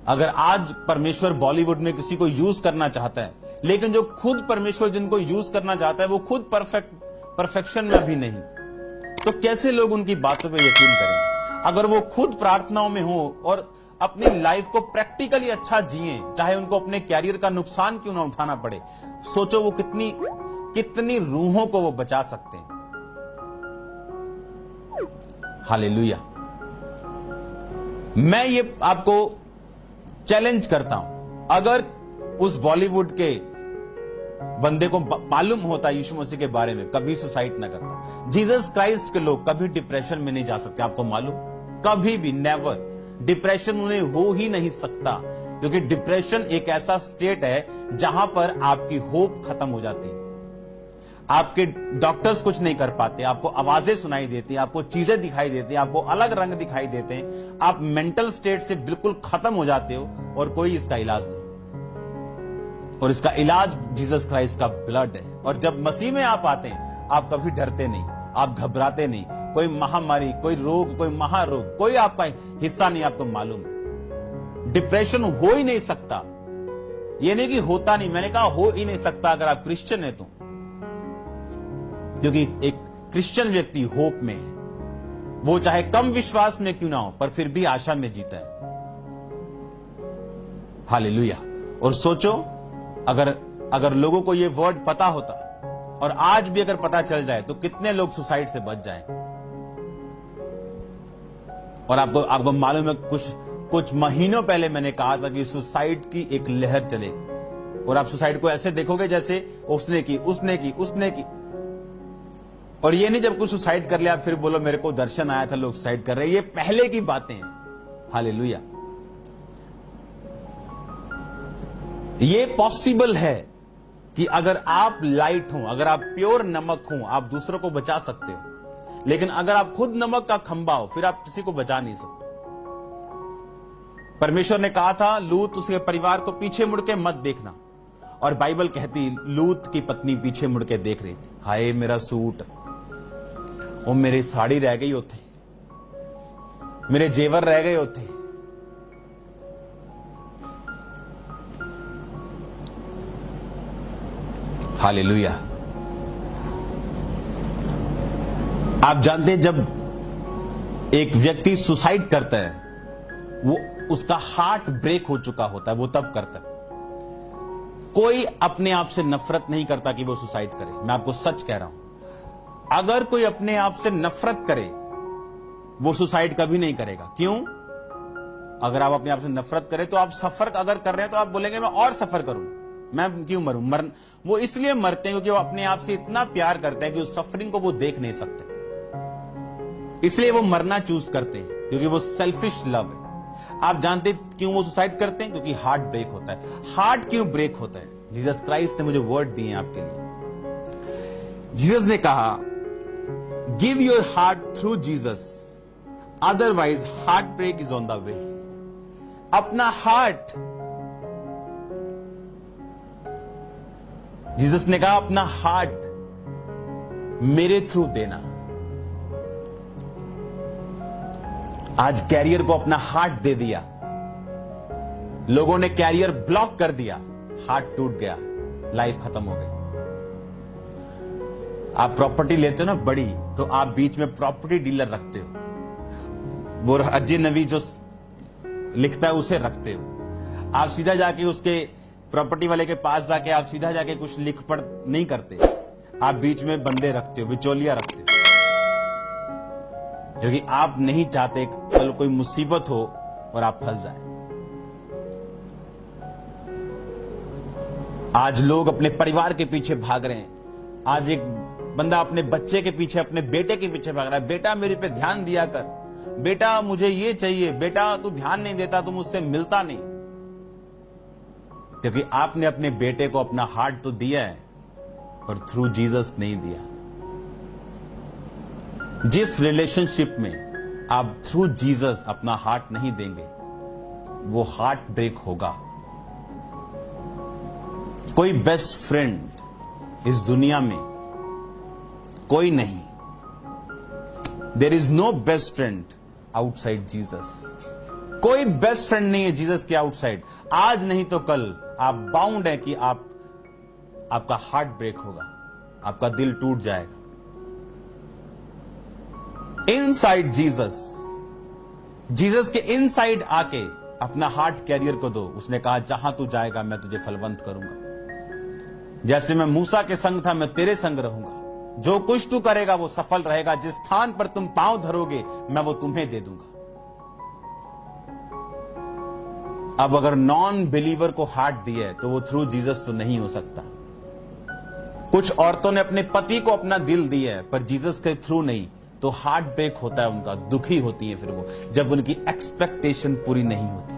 अगर आज परमेश्वर बॉलीवुड में किसी को यूज करना चाहता है, लेकिन जो खुद परमेश्वर जिनको यूज करना चाहता है वो खुद परफेक्शन में भी नहीं, तो कैसे लोग उनकी बातों पे यकीन करें? अगर वो खुद प्रार्थनाओं में हो और अपनी लाइफ को प्रैक्टिकली अच्छा जिए, चाहे उनको अपने कैरियर का नुकसान क्यों ना उठाना पड़े, सोचो वो कितनी रूहों को वो बचा सकते हैं। हालेलुया। मैं ये आपको चैलेंज करता हूं, अगर उस बॉलीवुड के बंदे को मालूम होता यीशु मसीह के बारे में, कभी सुसाइड ना करता। जीसस क्राइस्ट के लोग कभी डिप्रेशन में नहीं जा सकते, आपको मालूम? कभी भी, नेवर। डिप्रेशन उन्हें हो ही नहीं सकता, क्योंकि डिप्रेशन एक ऐसा स्टेट है जहां पर आपकी होप खत्म हो जाती है। आपके डॉक्टर्स कुछ नहीं कर पाते, आपको आवाजें सुनाई देती, आपको चीजें दिखाई देती, आपको अलग रंग दिखाई देते हैं, आप मेंटल स्टेट से बिल्कुल खत्म हो जाते हो और कोई इसका इलाज नहीं। और इसका इलाज जीसस क्राइस्ट का ब्लड है। और जब मसीह में आप आते हैं, आप कभी डरते नहीं, आप घबराते नहीं। कोई महामारी, कोई रोग, कोई महारोग, कोई आपका हिस्सा नहीं, आपको मालूम है। डिप्रेशन हो ही नहीं सकता। यह नहीं कि होता नहीं, मैंने कहा हो ही नहीं सकता अगर आप क्रिश्चियन है तो, क्योंकि एक क्रिश्चियन व्यक्ति होप में है। वो चाहे कम विश्वास में क्यों ना हो, पर फिर भी आशा में जीता है। हालेलुया। और सोचो, अगर लोगों को ये वर्ड पता होता, और आज भी अगर पता चल जाए, तो कितने लोग सुसाइड से बच जाएं। और आपको मालूम है, कुछ महीनों पहले मैंने कहा था कि सुसाइड की एक लहर चलेगी, और आप सुसाइड को ऐसे देखोगे जैसे उसने की। और ये नहीं जब कुछ सुसाइड कर लिया आप फिर बोलो मेरे को दर्शन आया था लोग सुसाइड कर रहे हैं। ये पहले की बातें हैं। हालेलुया। ये पॉसिबल है कि अगर आप लाइट हो, अगर आप प्योर नमक हो, आप दूसरों को बचा सकते हो। लेकिन अगर आप खुद नमक का खंबा हो, फिर आप किसी को बचा नहीं सकते। परमेश्वर ने कहा था लूत उसके परिवार को पीछे मुड़ के मत देखना, और बाइबल कहती लूत की पत्नी पीछे मुड़ के देख रही थी। हाय मेरा सूट, वो मेरी साड़ी रह गई होते, मेरे जेवर रह गए होते। हालेलुया। आप जानते हैं जब एक व्यक्ति सुसाइड करता है, वो उसका हार्ट ब्रेक हो चुका होता है, वो तब करता है। कोई अपने आप से नफरत नहीं करता कि वो सुसाइड करे। मैं आपको सच कह रहा हूं, अगर कोई अपने आप से नफरत करे, वो सुसाइड कभी नहीं करेगा। क्यों? अगर आप अपने आप से नफरत करें तो आप सफर अगर कर रहे हैं तो आप बोलेंगे मैं और सफर करूं, मैं क्यों मरूं। वो इसलिए मरते हैं क्योंकि वो अपने आप से इतना प्यार करते हैं कि उस सफरिंग को वो देख नहीं सकते, इसलिए वो मरना चूज करते हैं, क्योंकि वो सेल्फिश लव है। आप जानते क्यों वो सुसाइड करते हैं? क्योंकि हार्ट ब्रेक होता है। हार्ट क्यों ब्रेक होता है? जीसस क्राइस्ट ने मुझे वर्ड दिए हैं आपके लिए। जीसस ने कहा give your heart through Jesus, otherwise heart break is on the way. अपना हार्ट, जीसस ने कहा अपना हार्ट मेरे थ्रू देना। आज कैरियर को अपना हार्ट दे दिया, लोगों ने कैरियर ब्लॉक कर दिया, हार्ट टूट गया, लाइफ खत्म हो गई। आप प्रॉपर्टी लेते हो ना बड़ी, तो आप बीच में प्रॉपर्टी डीलर रखते हो, वो अजय नवी जो लिखता है उसे रखते हो। आप सीधा जाके उसके प्रॉपर्टी वाले के पास जाके आप सीधा जाके कुछ लिख पढ़ नहीं करते, आप बीच में बंदे रखते हो, बिचौलिया रखते हो, क्योंकि आप नहीं चाहते कल कोई मुसीबत हो और आप फंस जाए। आज लोग अपने परिवार के पीछे भाग रहे हैं। आज एक बंदा अपने बच्चे के पीछे, अपने बेटे के पीछे भाग रहा है, बेटा मेरे पे ध्यान दिया कर, बेटा मुझे ये चाहिए, बेटा तू ध्यान नहीं देता, तू मुझसे मिलता नहीं। क्योंकि आपने अपने बेटे को अपना हार्ट तो दिया है, पर थ्रू जीसस नहीं दिया। जिस रिलेशनशिप में आप थ्रू जीसस अपना हार्ट नहीं देंगे, वो हार्ट ब्रेक होगा। कोई बेस्ट फ्रेंड इस दुनिया में कोई नहीं। There is no best friend outside Jesus. कोई बेस्ट फ्रेंड नहीं है जीसस के आउटसाइड। आज नहीं तो कल आप बाउंड है कि आपका हार्ट ब्रेक होगा, आपका दिल टूट जाएगा। इनसाइड जीसस के इनसाइड आके अपना हार्ट कैरियर को दो। उसने कहा जहां तू जाएगा मैं तुझे फलवंत करूंगा। जैसे मैं मूसा के संग था मैं तेरे संग रहूंगा। जो कुछ तू करेगा वो सफल रहेगा। जिस स्थान पर तुम पांव धरोगे मैं वो तुम्हें दे दूंगा। अब अगर नॉन बिलीवर को हार्ट दिया है तो वो थ्रू जीसस तो नहीं हो सकता। कुछ औरतों ने अपने पति को अपना दिल दिया है पर जीसस के थ्रू नहीं, तो हार्ट ब्रेक होता है उनका, दुखी होती है फिर वो जब उनकी एक्सपेक्टेशन पूरी नहीं होती।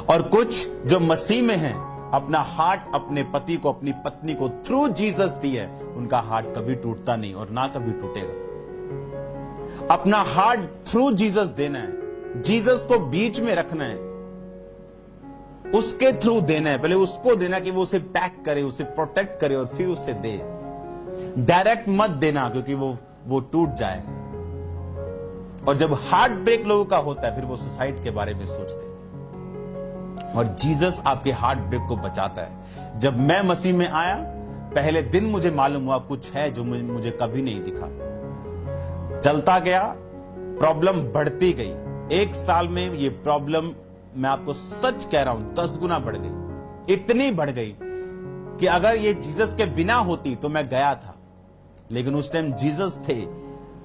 और कुछ जो मसीह में हैं अपना हार्ट अपने पति को अपनी पत्नी को थ्रू जीसस दिया है, उनका हार्ट कभी टूटता नहीं और ना कभी टूटेगा। अपना हार्ट थ्रू जीसस देना है, जीसस को बीच में रखना है, उसके थ्रू देना है। पहले उसको देना कि वो उसे पैक करे, उसे प्रोटेक्ट करे और फिर उसे दे। डायरेक्ट मत देना क्योंकि वो टूट जाएगा। और जब हार्ट ब्रेक लोगों का होता है फिर वो सुसाइड के बारे में सोचते हैं। और जीसस आपके हार्ट ब्रेक को बचाता है। जब मैं मसीह में आया पहले दिन मुझे मालूम हुआ कुछ है जो मुझे कभी नहीं दिखा। चलता गया, प्रॉब्लम बढ़ती गई। 1 साल में ये प्रॉब्लम, मैं आपको सच कह रहा हूं, 10 गुना बढ़ गई। इतनी बढ़ गई कि अगर ये जीसस के बिना होती तो मैं गया था। लेकिन उस टाइम जीसस थे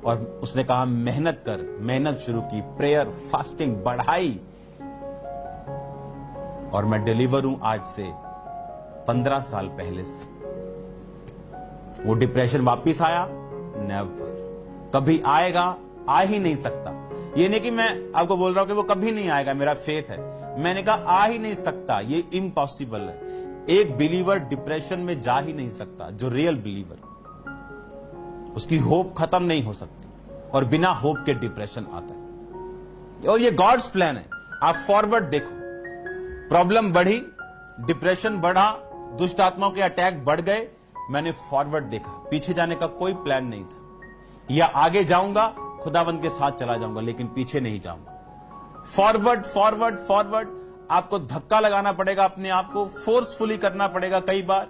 और उसने कहा मेहनत कर। मेहनत शुरू की, प्रेयर, फास्टिंग बढ़ाई और मैं डिलीवर हूं आज से 15 साल पहले से। वो डिप्रेशन वापिस आया? नेवर। कभी आएगा? आ ही नहीं सकता। ये नहीं कि मैं आपको बोल रहा हूं कि वो कभी नहीं आएगा, मेरा फेथ है। मैंने कहा आ ही नहीं सकता, ये इम्पॉसिबल है। एक बिलीवर डिप्रेशन में जा ही नहीं सकता, जो रियल बिलीवर, उसकी होप खत्म नहीं हो सकती और बिना होप के डिप्रेशन आता है। और ये गॉड्स प्लान है। आप फॉरवर्ड देखो, प्रॉब्लम बढ़ी, डिप्रेशन बढ़ा, दुष्ट आत्माओं के अटैक बढ़ गए, मैंने फॉरवर्ड देखा, पीछे जाने का कोई प्लान नहीं था। या आगे जाऊंगा, खुदावंद के साथ चला जाऊंगा, लेकिन पीछे नहीं जाऊंगा। Forward forward forward. आपको धक्का लगाना पड़ेगा, अपने आप को फोर्सफुली करना पड़ेगा। कई बार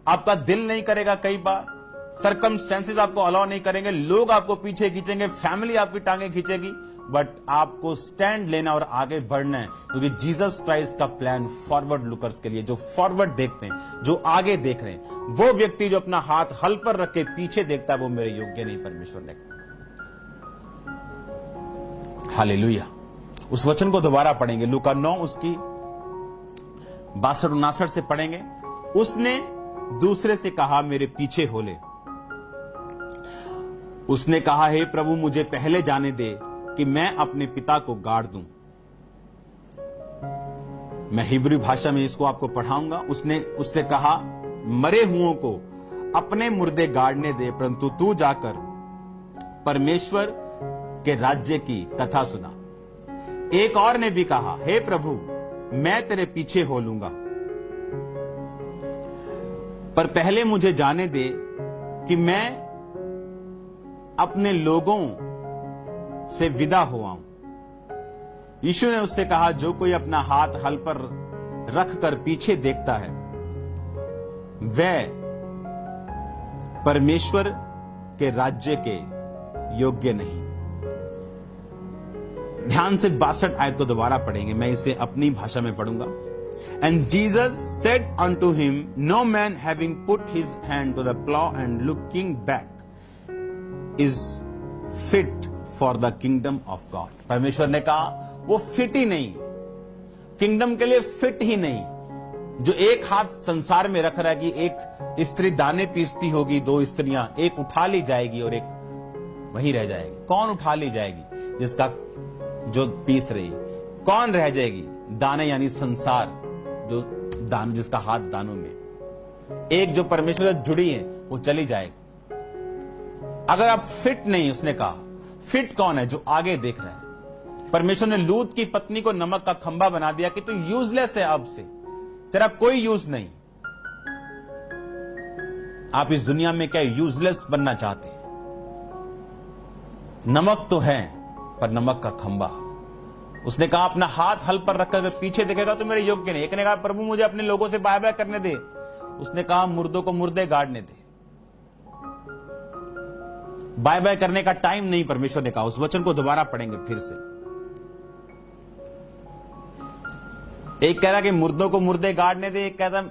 आपका दिल नहीं करेगा, कई बार सर्कमस्टेंसेस आपको अलाउ नहीं करेंगे, लोग आपको पीछे खींचेंगे, फैमिली आपकी टांगे खींचेगी, बट आपको स्टैंड लेना और आगे बढ़ना है। क्योंकि जीसस क्राइस्ट का प्लान फॉरवर्ड लुकर्स के लिए, जो फॉरवर्ड देखते हैं, जो आगे देख रहे हैं। वो व्यक्ति जो अपना हाथ हल पर रख के पीछे देखता है वो मेरे योग्य नहीं, परमेश्वर ने। हालेलुया। उस वचन को दोबारा पढ़ेंगे, लूका 9 उसकी 62-59 से पढ़ेंगे। उसने दूसरे से कहा मेरे पीछे हो ले। उसने कहा हे प्रभु मुझे पहले जाने दे कि मैं अपने पिता को गाड़ दूं। मैं हिब्रू भाषा में इसको आपको पढ़ाऊंगा। उसने उससे कहा मरे हुओं को अपने मुर्दे गाड़ने दे, परंतु तू जाकर परमेश्वर के राज्य की कथा सुना। एक और ने भी कहा हे प्रभु मैं तेरे पीछे हो लूंगा, पर पहले मुझे जाने दे कि मैं अपने लोगों से विदा हो आऊं। यीशु ने उससे कहा जो कोई अपना हाथ हल पर रख कर पीछे देखता है वह परमेश्वर के राज्य के योग्य नहीं। ध्यान से 62 आयत को दोबारा पढ़ेंगे, मैं इसे अपनी भाषा में पढ़ूंगा। And Jesus said unto him, No man having put his hand to the plow and looking back is fit for the kingdom of God. परमेश्वर ने कहा वो फिट ही नहीं, किंगडम के लिए फिट ही नहीं। जो एक हाथ संसार में रख रहा है कि एक स्त्री दाने पीसती होगी, 2 स्त्रियां, एक उठा ली जाएगी और एक वहीं रह जाएगी। कौन उठा ली जाएगी? जिसका जो पीस रही। कौन रह जाएगी? दाने यानी संसार, जो दान, जिसका हाथ दानों में। एक जो परमेश्वर से जुड़ी है वो चली जाएगी। अगर आप फिट नहीं, उसने कहा फिट कौन है? जो आगे देख रहा है। परमेश्वर ने लूत की पत्नी को नमक का खंबा बना दिया कि तू यूजलेस है, अब से तेरा कोई यूज नहीं। आप इस दुनिया में क्या यूजलेस बनना चाहते हैं? नमक तो है पर नमक का खंबा। उसने कहा अपना हाथ हल पर रखकर पीछे देखेगा तो मेरे योग्य नहीं। एक ने कहा प्रभु मुझे अपने लोगों से बाय बाय करने दे। उसने कहा मुर्दों को मुर्दे गाड़ने दे। बाय बाय करने का टाइम नहीं, परमेश्वर ने कहा। उस वचन को दोबारा पढ़ेंगे फिर से। एक कह रहा कि मुर्दों को मुर्दे गाड़ने दे, एक कहता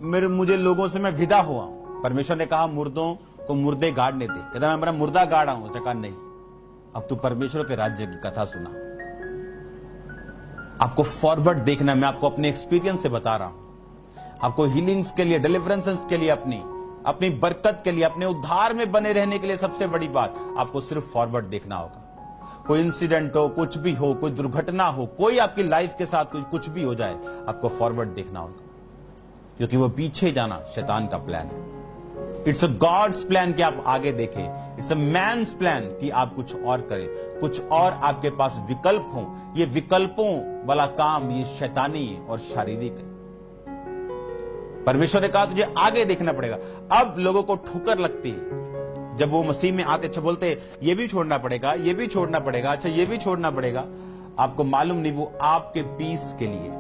मुझे लोगों से मैं विदा हुआ। परमेश्वर ने कहा मुर्दों को मुर्दे गाड़ने दे। कहता मैं मेरा मुर्दा गाड़ा हूं। उसने कहा नहीं, अब तू परमेश्वर के राज्य की कथा सुना। आपको फॉरवर्ड देखना, मैं आपको अपने एक्सपीरियंस से बता रहा हूं। आपको हीलिंग्स के लिए, डिलीवरेंसेस के लिए, अपनी बरकत के लिए, अपने उद्धार में बने रहने के लिए सबसे बड़ी बात, आपको सिर्फ फॉरवर्ड देखना होगा। कोई इंसिडेंट हो, कुछ भी हो, कोई दुर्घटना हो, कोई आपकी लाइफ के साथ कुछ भी हो जाए, आपको फॉरवर्ड देखना होगा, क्योंकि वो पीछे जाना शैतान का प्लान है। इट्स अ गॉड्स प्लान कि आप आगे देखें। इट्स अ मैन्स प्लान कि आप कुछ और करें, कुछ और आपके पास विकल्प हो। ये विकल्पों वाला काम ये शैतानी और शारीरिक है। परमेश्वर ने कहा तुझे आगे देखना पड़ेगा। अब लोगों को ठोकर लगती है जब वो मसीह में आते, अच्छा बोलते ये भी छोड़ना पड़ेगा, ये भी छोड़ना पड़ेगा, अच्छा ये भी छोड़ना पड़ेगा। आपको मालूम नहीं, वो आपके पीस के लिए,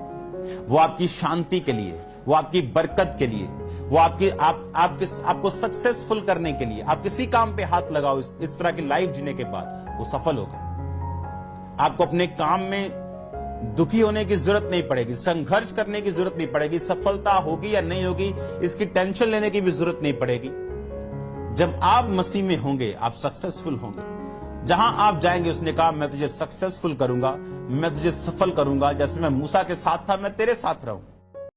वो आपकी शांति के लिए, वो आपकी बरकत के लिए, वो आपको सक्सेसफुल करने के लिए। आप किसी काम पे हाथ लगाओ इस तरह की लाइफ जीने के बाद, वो सफल होगा। आपको अपने काम में दुखी होने की जरूरत नहीं पड़ेगी, संघर्ष करने की जरूरत नहीं पड़ेगी, सफलता होगी या नहीं होगी इसकी टेंशन लेने की भी जरूरत नहीं पड़ेगी। जब आप मसीह में होंगे आप सक्सेसफुल होंगे। जहां आप जाएंगे, उसने कहा मैं तुझे सक्सेसफुल करूंगा, मैं तुझे सफल करूंगा। जैसे मैं मूसा के साथ था, मैं तेरे साथ रहूंगा।